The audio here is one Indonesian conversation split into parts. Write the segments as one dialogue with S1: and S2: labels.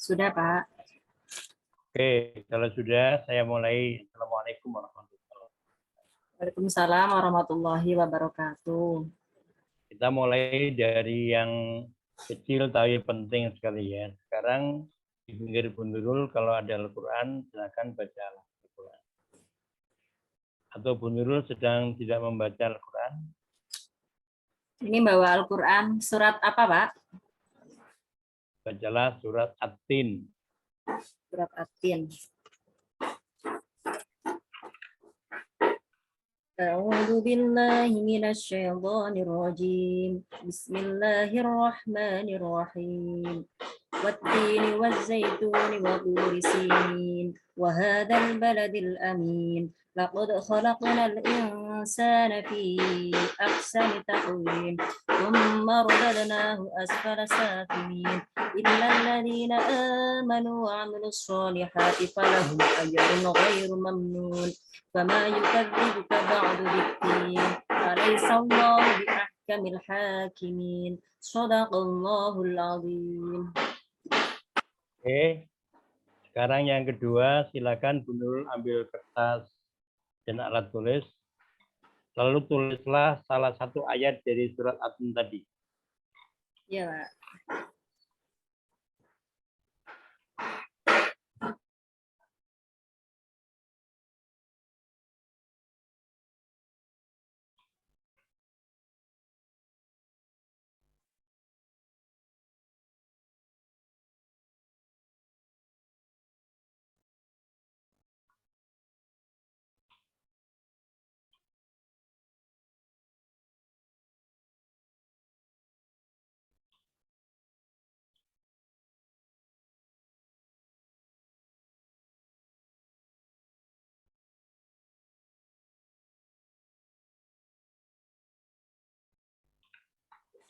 S1: Sudah, Pak.
S2: Oke, kalau sudah, saya mulai. Assalamualaikum warahmatullahi wabarakatuh.
S1: Waalaikumsalam warahmatullahi wabarakatuh.
S2: Kita mulai dari yang kecil tapi penting sekali ya. Sekarang di pinggir Bu Nurul kalau ada Al-Quran, silakan baca Al-Quran. Atau Bu Nurul sedang tidak membaca Al-Quran?
S1: Ini bawa Al-Quran. Surat apa, Pak?
S2: Bacalah surat At-Tin.
S1: Surat At-Tin. A'udzu billahi minasy syaithanir rajim. Bismillahirrahmanirrahim. Wat-tini waz-zaituni wa turi sinin wa hadzal baladil amin. Laqad khalaqnal insana fi ahsani taqwim. Thumma radadnahu asfala safilin. Illa alladhina amanu wa 'amilus solihati falahum ajrun ghairu mamnun. فما يكذبك بعد بالدين أليس الله بأحكم الحاكمين صدق الله العظيم.
S2: Oke, sekarang yang kedua, silakan Bu Nurul ambil kertas dan alat tulis. Lalu tulislah salah satu ayat dari surat At-Tin tadi.
S1: Ya, Pak.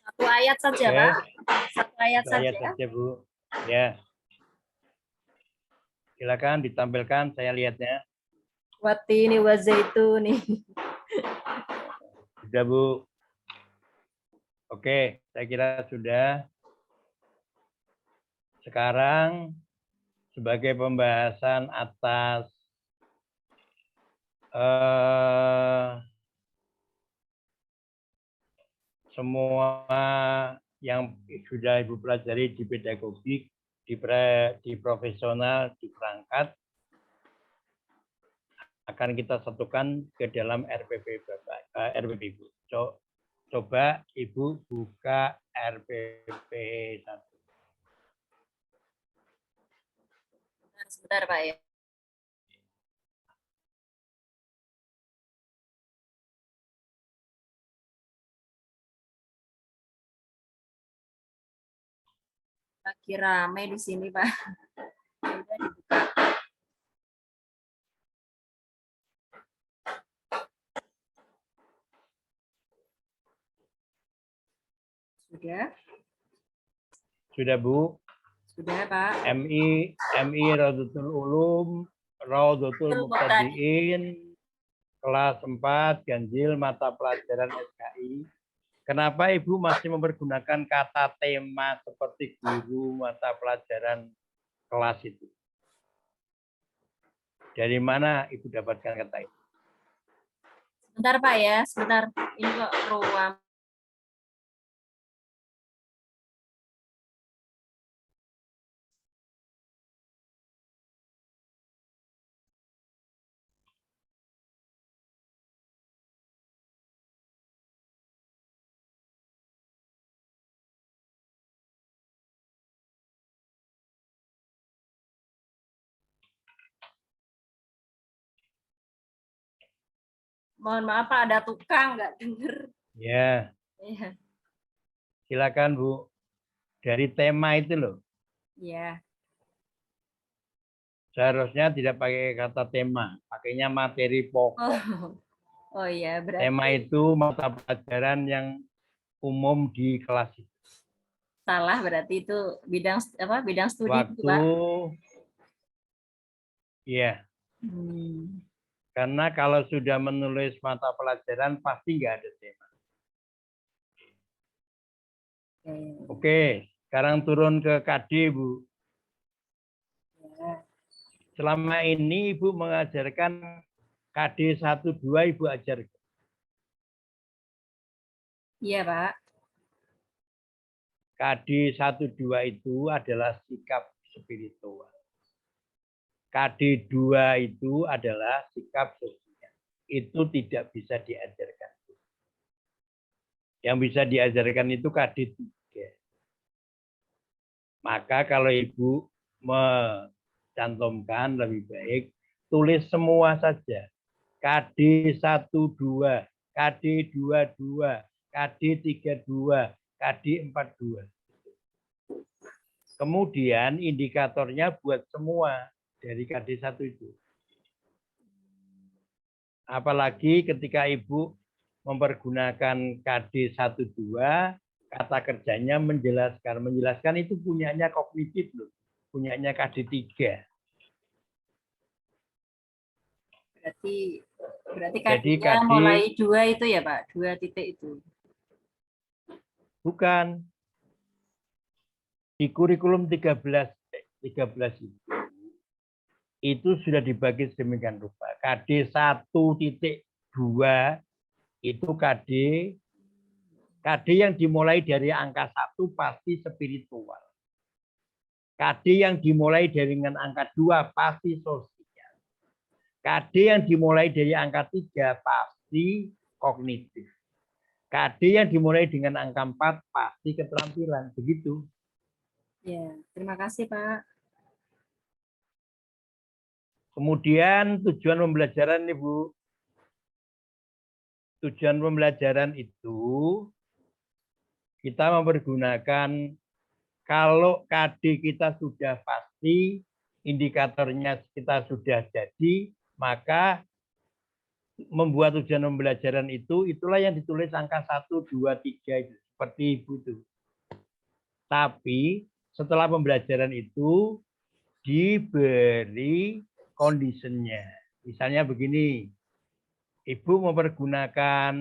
S1: Satu ayat saja,
S2: Oke.
S1: Pak. Satu ayat
S2: Satu ayat
S1: saja.
S2: saja, Bu. Ya. Silakan ditampilkan, saya lihatnya.
S1: Wat-tini waz-zaituni.
S2: Sudah, Bu. Oke, saya kira sudah. Sekarang sebagai pembahasan atas semua yang sudah Ibu pelajari di pedagogik, di profesional, di perangkat, akan kita satukan ke dalam RPP Ibu. Coba Ibu buka RPP 1.
S1: Sebentar, Pak ya. Lagi rame di sini, Pak. Sudah dibuka. Sudah?
S2: Sudah, Bu?
S1: Sudah, Pak.
S2: MI Raudatul Ulum, Raudatul Muqtadiin, kelas 4, ganjil mata pelajaran SKI. Kenapa Ibu masih mempergunakan kata tema seperti guru mata pelajaran kelas itu? Dari mana Ibu dapatkan kata itu?
S1: Sebentar, Pak ya. Sebentar. Ini kok ruang. Mohon maaf, Pak, ada tukang nggak denger.
S2: Ya,
S1: Iya.
S2: silakan Bu. Dari tema itu loh.
S1: Iya.
S2: Seharusnya tidak pakai kata tema, pakainya materi pokok.
S1: Oh iya, berarti
S2: Tema itu mata pelajaran yang umum di kelas itu.
S1: salah, berarti itu bidang apa? Bidang studi itu,
S2: Waktu,
S1: Pak.
S2: iya. Karena kalau sudah menulis mata pelajaran pasti nggak ada tema. Oke, sekarang turun ke KD, Bu. Selama ini Ibu mengajarkan KD 1-2 Ibu ajarkan.
S1: Iya, Pak.
S2: KD 1-2 itu adalah sikap spiritual. KD 2 itu adalah sikap sosial. Itu tidak bisa diajarkan. Yang bisa diajarkan itu KD 3. Maka kalau Ibu mencantumkan lebih baik, tulis semua saja. KD 1-2, KD 2-2, KD 3-2, KD 4-2. Kemudian indikatornya buat semua dari KD 1 itu. Apalagi ketika Ibu mempergunakan KD 1-2, kata kerjanya menjelaskan. Menjelaskan itu punyanya kognitif loh. Punyanya KD 3.
S1: Berarti
S2: Jadi
S1: KD-nya
S2: KD
S1: mulai 2 itu ya, Pak? 2 titik itu.
S2: bukan. Di kurikulum 13 itu sudah dibagi sedemikian rupa. KD 1.2 itu KD yang dimulai dari angka 1 pasti spiritual. KD yang dimulai dengan angka 2 pasti sosial. KD yang dimulai dari angka 3 pasti kognitif. KD yang dimulai dengan angka 4 pasti keterampilan. Begitu.
S1: Ya, terima kasih, Pak.
S2: Kemudian tujuan pembelajaran, Ibu. Tujuan pembelajaran itu kita mempergunakan kalau KD kita sudah pasti, indikatornya kita sudah jadi, maka membuat tujuan pembelajaran itu, itulah yang ditulis angka 1, 2, 3, seperti Ibu itu. Tapi setelah pembelajaran itu diberi conditionnya. Misalnya begini, Ibu mempergunakan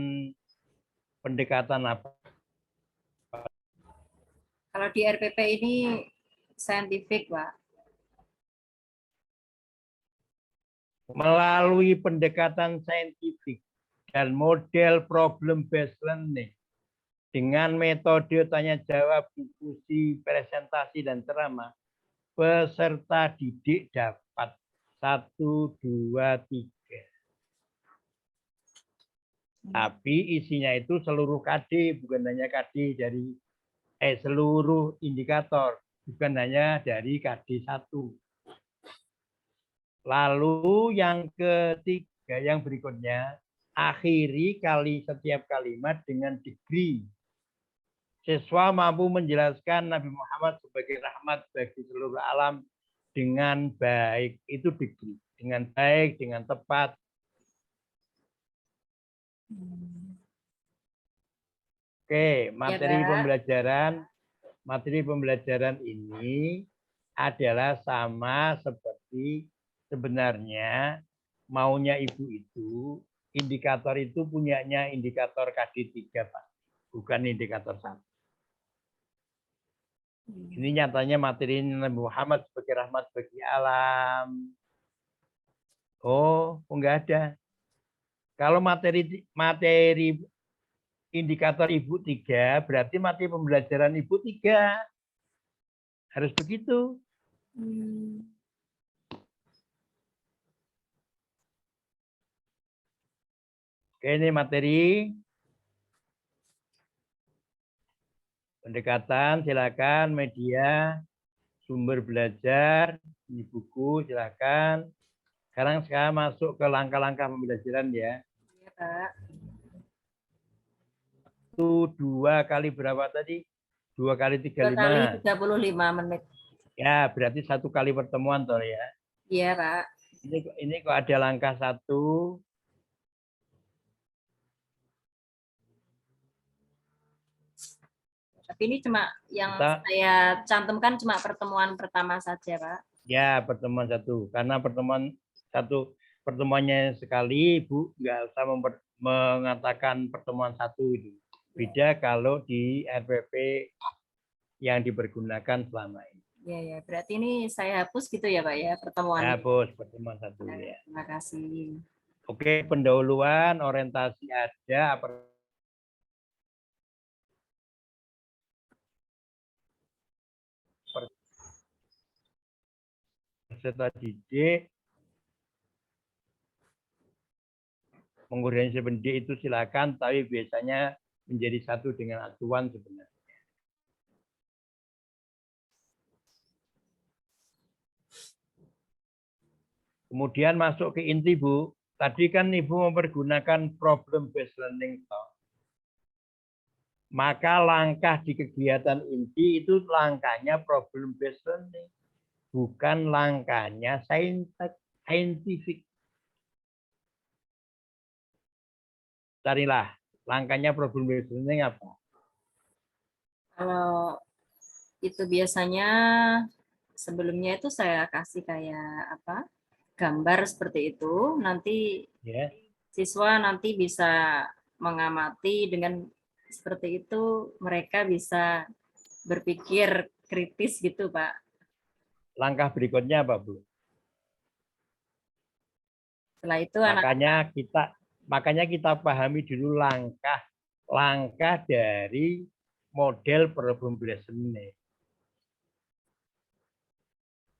S2: pendekatan apa?
S1: Kalau di RPP ini saintifik, Pak.
S2: Melalui pendekatan saintifik dan model problem based learning dengan metode tanya jawab, diskusi, presentasi, dan ceramah, peserta didik dapat 1, 2, 3. Tapi isinya itu seluruh KD, bukan hanya KD dari seluruh indikator, bukan hanya dari KD 1. Lalu yang ketiga, yang berikutnya, akhiri setiap kalimat dengan degree. Siswa mampu menjelaskan Nabi Muhammad sebagai rahmat bagi seluruh alam dengan baik. Itu degree. Dengan baik, dengan tepat. Oke, materi pembelajaran ini adalah sama seperti sebenarnya maunya Ibu itu, indikator itu punyanya indikator KD 3, Pak. Bukan indikator 1. Ini nyatanya materi Nabi Muhammad sebagai rahmat bagi alam. Oh, enggak ada. Kalau materi indikator Ibu 3, berarti materi pembelajaran Ibu 3. Harus begitu. Oke, ini materi. Pendekatan, silakan. Media, sumber belajar, ini buku, silakan. Sekarang masuk ke langkah-langkah pembelajaran ya.
S1: Iya, Pak.
S2: 2 kali berapa tadi? 2 kali 35.
S1: 2 kali 35 menit.
S2: Ya, berarti 1 kali pertemuan toh ya.
S1: Iya, Pak.
S2: Ini kok ada langkah 1.
S1: Tapi ini cuma yang saya cantumkan cuma pertemuan pertama saja, Pak.
S2: Ya, pertemuan 1. Karena pertemuannya sekali, Ibu nggak usah mengatakan pertemuan 1 itu. Beda kalau di RPP yang dipergunakan selama ini.
S1: Ya, ya. Berarti ini saya hapus gitu ya, Pak ya, pertemuan
S2: Ya,
S1: ini.
S2: bos, pertemuan satu
S1: Ya,
S2: ya.
S1: terima kasih.
S2: Oke, pendahuluan, orientasi ada, apa peserta didik, mengorganisasi pendidik itu silakan, tapi biasanya menjadi satu dengan acuan sebenarnya. Kemudian masuk ke inti, Bu. Tadi kan Ibu mempergunakan problem based learning. Maka langkah di kegiatan inti itu langkahnya problem based learning. Bukan langkahnya scientific. Carilah langkahnya problem based learning apa?
S1: Kalau itu biasanya sebelumnya itu saya kasih kayak apa? Gambar seperti itu, nanti
S2: Ya.
S1: siswa nanti bisa mengamati dengan seperti itu mereka bisa berpikir kritis gitu, Pak.
S2: Langkah berikutnya apa, Bu?
S1: Setelah itu anak-anak
S2: Makanya kita pahami dulu langkah dari model problem based learning.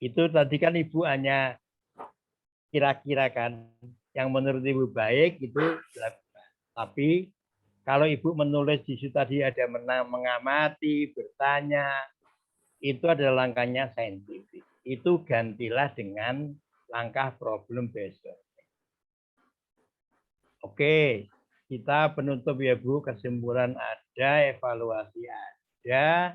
S2: Itu tadi kan Ibu hanya kira-kira kan yang menurut Ibu baik itu dilakukan. Tapi kalau Ibu menulis di situ tadi ada mengamati, bertanya, itu adalah langkahnya saintifik. Itu gantilah dengan langkah problem based. Oke, kita penutup ya Bu, kesimpulan ada, evaluasi ada.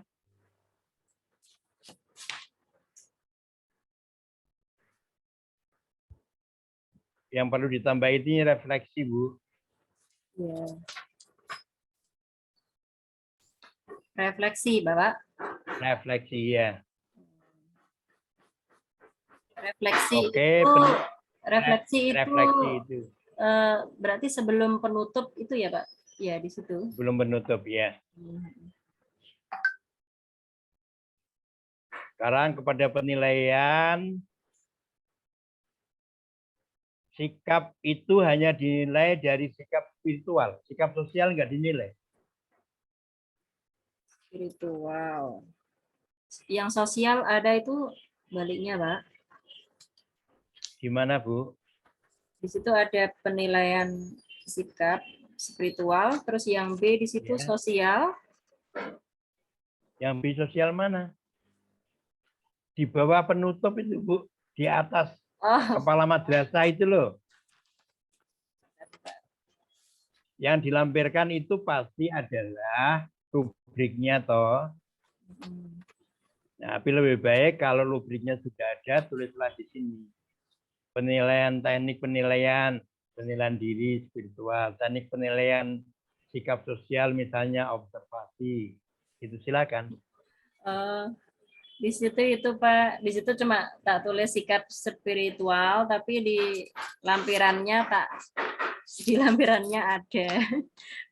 S2: Yang perlu ditambah ini refleksi Bu.
S1: ya, refleksi, Bapak.
S2: Refleksi ya.
S1: Refleksi
S2: Oke,
S1: itu refleksi itu
S2: refleksi itu
S1: berarti sebelum penutup itu ya, Pak? Ya, di situ.
S2: belum menutup ya. Sekarang kepada penilaian, sikap itu hanya dinilai dari sikap spiritual, sikap sosial nggak dinilai.
S1: Spiritual. Yang sosial ada itu baliknya, Pak.
S2: Gimana Bu?
S1: Di situ ada penilaian sikap spiritual, terus yang B di situ
S2: Ya.
S1: sosial.
S2: Yang B sosial mana? Di bawah penutup itu Bu, di atas
S1: Oh,
S2: kepala madrasah itu loh. Yang dilampirkan itu pasti adalah rubriknya toh. Nah, tapi lebih baik kalau rubriknya sudah ada, tulislah di sini. Penilaian teknik penilaian diri spiritual, teknik penilaian sikap sosial misalnya observasi. Itu silakan.
S1: di situ itu Pak, di situ cuma tak tulis sikap spiritual, tapi di lampirannya ada.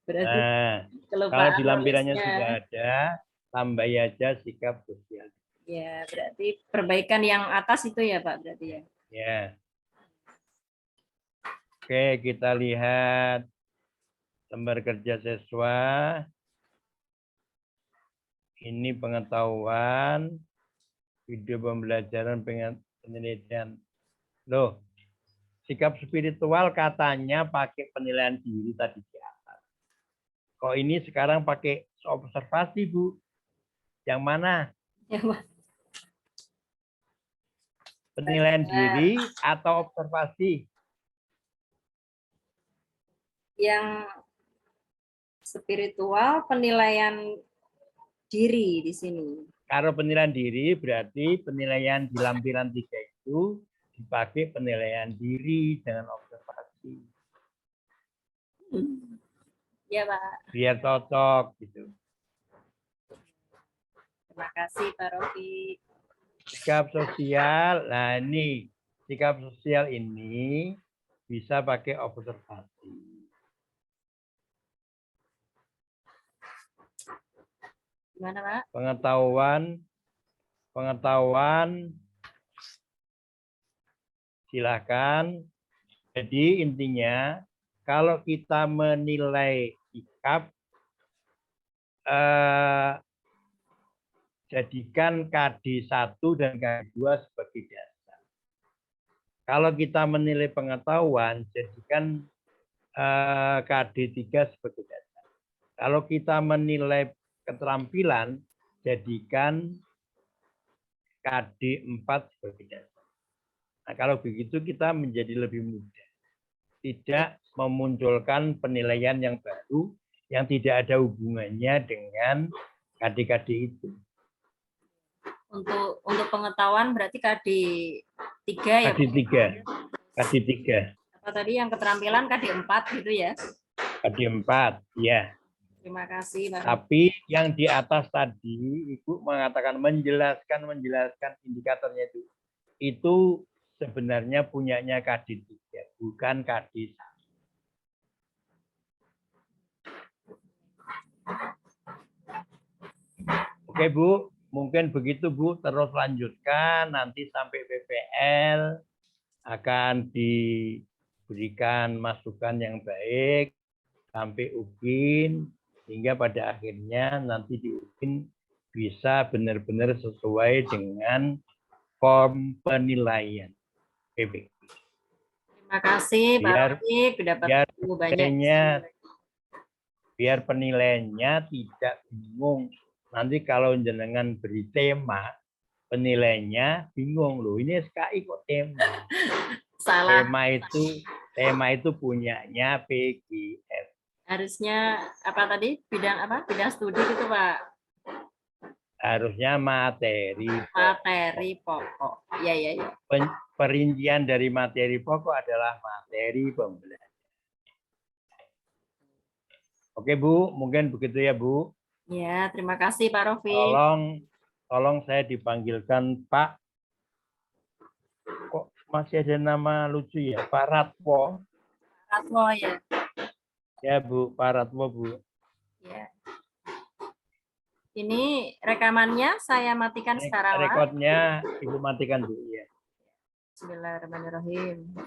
S1: Berarti
S2: Nah, kalau
S1: kelupaan
S2: di lampirannya
S1: nulisnya.
S2: sudah ada, tambah aja sikap sosial.
S1: Ya, berarti perbaikan yang atas itu ya Pak, berarti ya.
S2: Ya. Oke, kita lihat lembar kerja siswa. Ini pengetahuan, video pembelajaran, penelitian. Loh, sikap spiritual katanya pakai penilaian diri tadi di atas. Kok ini sekarang pakai observasi, Bu? Yang mana?
S1: Ya, Pak.
S2: Penilaian diri atau observasi?
S1: Yang spiritual penilaian diri di sini.
S2: Kalau penilaian diri berarti penilaian di lampiran 3 itu dipakai penilaian diri dengan observasi.
S1: Ya, Pak.
S2: Biar cocok gitu.
S1: Terima kasih, Pak Rofi.
S2: Sikap sosial, nah ini sikap sosial ini bisa pakai observasi.
S1: Gimana, Pak?
S2: pengetahuan, silakan. Jadi intinya kalau kita menilai sikap, jadikan KD1 dan KD2 sebagai dasar. Kalau kita menilai pengetahuan, jadikan KD3 sebagai dasar. Kalau kita menilai keterampilan, jadikan KD4 sebagai dasar. Nah, kalau begitu kita menjadi lebih mudah. Tidak memunculkan penilaian yang baru yang tidak ada hubungannya dengan KD-KD itu.
S1: Untuk pengetahuan berarti KD3 ya, Pak?
S2: KD3.
S1: Apa tadi yang keterampilan KD4 gitu ya?
S2: KD4, ya.
S1: Terima kasih, Pak.
S2: Tapi yang di atas tadi, Ibu mengatakan menjelaskan indikatornya itu sebenarnya punyanya KD3, bukan KD1. Oke, Bu. Mungkin begitu, Bu. Terus lanjutkan. Nanti sampai PPL akan diberikan masukan yang baik sampai UKIN, hingga pada akhirnya nanti di UKIN bisa benar-benar sesuai dengan form penilaian PPK.
S1: Terima kasih, Pak Rafiq. Dapat banyak.
S2: Biar penilaiannya tidak bingung. Nanti kalau jenengan beri tema, penilaiannya bingung loh. Ini SKI kok tema.
S1: Salah.
S2: Tema itu punyanya PGF.
S1: Harusnya apa tadi? Bidang apa? Bidang studi gitu, Pak.
S2: Harusnya materi
S1: pokok. Iya.
S2: Perincian dari materi pokok adalah materi pembelajaran. Oke, Bu, mungkin begitu ya, Bu.
S1: Ya, terima kasih Pak Rafiq.
S2: Tolong saya dipanggilkan Pak. Kok masih ada nama lucu ya, Pak Ratwo?
S1: Ratwo ya.
S2: Ya, Bu, Pak Ratwo, Bu.
S1: Ya. Ini rekamannya saya matikan sekarang.
S2: Rekodnya Ibu matikan, Bu. Ya.
S1: Bismillahirrahmanirrahim.